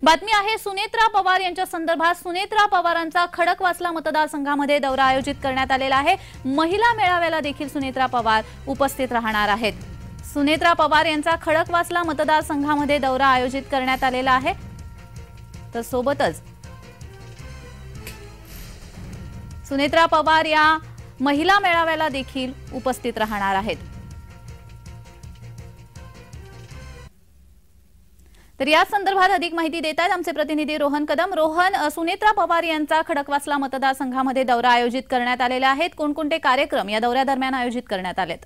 बातमी आहे सुनेत्रा पवार यांच्या संदर्भात। सुनेत्रा पवारांचा खडकवासला मतदारसंघामध्ये दौरा आयोजित करण्यात आलेला आहे। महिला मेळाव्याला देखील सुनेत्रा पवार उपस्थित राहणार आहेत। सुनेत्रा पवार यांचा खडकवासला मतदारसंघामध्ये दौरा आयोजित करण्यात आलेला आहे। तर सोबतच सुनेत्रा पवार या महिला मेळाव्याला देखील उपस्थित राहणार आहेत। तर या संदर्भात अधिक माहिती देत आहेत आमचे प्रतिनिधी रोहन कदम। रोहन, सुनेत्रा पवार यांचा खडकवासला मतदारसंघामध्ये दौरा आयोजित करण्यात आलेला आहे। कोणकोणते कार्यक्रम या दौऱ्यादरम्यान आयोजित करण्यात आलेत?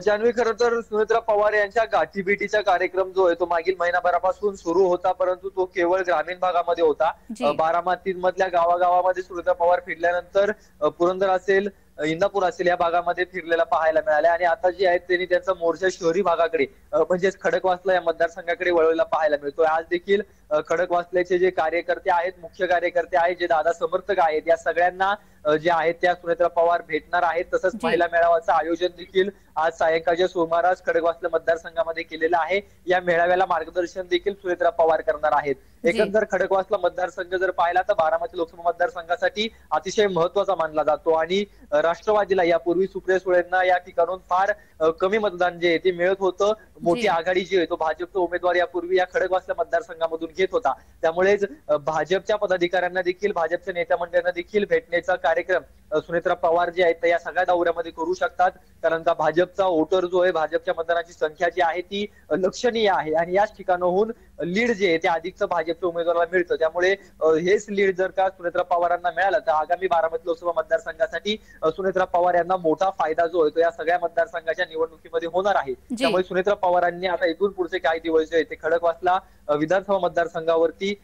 जान्हवी, खरं तर सुनेत्रा पवार यांच्या गाठीभेटीचा कार्यक्रम जो आहे तो मागील महिनाभरापासून सुरू होता, परंतु तो केवळ ग्रामीण भागामध्ये होता। बारामतीमधल्या गावागावामध्ये सुनेत्रा पवार फिरल्यानंतर पुरंदर असेल, इंदापूर असेल या भागामध्ये फिरलेला पाहायला मिळाले आणि आता जे आहेत त्यांनी त्यांचा मोर्चा शहरी भागाकडे म्हणजेच खडकवासला या मतदारसंघाकडे वळवलेला पाहायला मिळतोय। आज देखील खडकवासल्याचे जे कार्यकर्ते आहेत, मुख्य कार्यकर्ते आहेत, जे दादा समर्थक आहेत, या सगळ्यांना जे आहेत त्या सुनेत्रा पवार भेटणार आहेत। तसंच महिला मेळाव्याचं आयोजन देखील आज सायंकाळच्या सुमारास खडकवासला मतदारसंघामध्ये केलेलं आहे। या मेळाव्याला मार्गदर्शन देखील सुनेत्रा पवार करणार आहेत। एकंदर खडकवासला मतदारसंघ जर पाहिला तर बारामती लोकसभा मतदारसंघासाठी अतिशय महत्वाचा मानला जातो आणि राष्ट्रवादीला यापूर्वी सुप्रिया सुळेंना या ठिकाणून फार कमी मतदान जे आहे ते मिळत होतं। मोठी आघाडी जी आहे तो भाजपचा उमेदवार यापूर्वी या खडकवासला मतदारसंघामधून घेत होता। त्यामुळेच भाजपच्या पदाधिकाऱ्यांना देखील, भाजपच्या नेत्या मंडळांना देखील भेटण्याचा कार्यक्रम सुनेत्रा पवार जे आहेत या सगळ्या दौऱ्यामध्ये करू शकतात। कारण का भाजपचा वोटर जो आहे, भाजपच्या मतदारांची संख्या जी आहे ती लक्षणीय आहे आणि याच ठिकाणाहून लीड जे आहे ते अधिकचं भाजपच्या उमेदवाराला मिळतं। त्यामुळे हेच लीड जर का सुनेत्रा पवारांना मिळालं तर आगामी बारामती लोकसभा मतदारसंघासाठी सुनेत्रा पवार यांना मोठा फायदा जो आहे तो या सगळ्या मतदारसंघाच्या निवडणुकीमध्ये होणार आहे। त्यामुळे सुनेत्रा पवारांनी आता इथून पुढचे काही दिवस जे आहे ते खडकवासला विधानसभा मतदारसंघावरती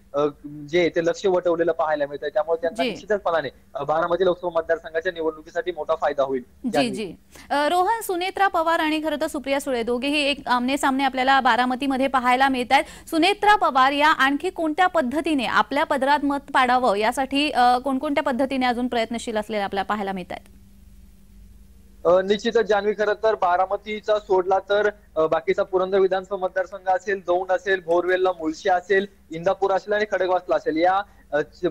जे ते लक्ष वटवलेलं पाहायला मिळतंय। त्यामुळे त्यांना निश्चितपणाने बारामती लोकसभा मतदारसंघाच्या निवडणुकीसाठी मोठा फायदा होईल। जी रोहन, सुनेत्रा पवार आणि खरं तर सुप्रिया सुळे दोघेही एक आमने सामने आपल्याला बारामतीमध्ये पाहायला मिळत आहेत। सुनेत्रा पवार या आणखी कोणत्या पद्धतीने आपल्या पदरात मत पाडावं यासाठी कोणकोणत्या पद्धतीने अजून प्रयत्नशील असलेले आपल्याला पाहायला मिळत आहेत? निश्चितच जान्हवी, खरं तर बारामतीचा सोडला तर बाकीचा पुरंदर विधानसभा मतदारसंघ असेल, दौंड असेल, भोरवेलला मुळशी असेल, इंदापूर असेल आणि खडकवासला असेल, या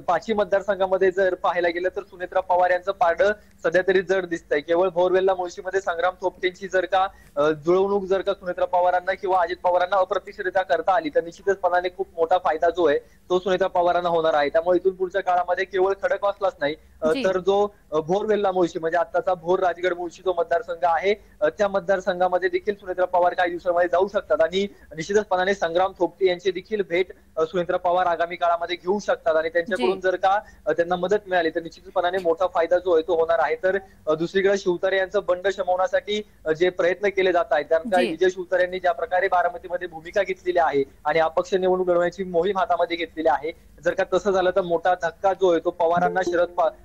पाचही मतदारसंघामध्ये जर पाहायला गेलं तर सुनेत्रा पवार यांचं पारडं सध्या तरी जड दिसतंय। केवळ भोरवेलला मुळशीमध्ये संग्राम थोपटेंची जर का जुळवणूक जर का सुनेत्रा पवारांना किंवा अजित पवारांना अप्रत्यक्षरित्या करता आली तर निश्चितपणाने खूप मोठा फायदा जो आहे तो सुनेत्रा पवारांना होणार आहे। त्यामुळे इथून पुढच्या काळामध्ये केवळ खडकवासलाच नाही तर जो भोरवेलला मुळशी म्हणजे आत्ताचा भोर राजगड मुळशी जो मतदारसंघ आहे त्या मतदारसंघामध्ये देखील सुनेत्रा पवार काही दिवसांमध्ये जाऊ शकतात आणि निश्चितपणाने संग्राम थोपटे यांची देखील भेट सुनेत्रा पवार आगामी काळामध्ये घेऊ शकतात आणि त्यांच्याकडून जर का त्यांना मदत मिळाली तर निश्चितपणाने मोठा फायदा जो आहे तो होणार आहे। तर दुसरीकडे शिवतारे यांचं बंड शमवण्यासाठी जे प्रयत्न केले जात आहेत, त्यानंतर विजय शिवतारे यांनी ज्या प्रकारे बारामतीमध्ये भूमिका घेतलेली आहे आणि अपक्ष निवडणूक लढवण्याची मोहीम हातामध्ये घेतलेली आहे, जर का तसं झालं तर मोठा धक्का जो आहे तो पवारांना,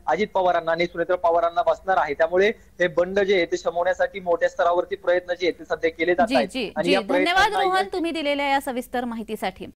अजित पवारांना आणि सुनेत्रा पवारांना बसणार आहे। त्यामुळे हे बंड जे आहे ते शमवण्यासाठी मोठ्या स्तरावरती प्रयत्न जे आहेत ते सध्या केले जात आहेत। धन्यवाद रोहन, तुम्ही दिलेल्या या सविस्तर माहितीसाठी।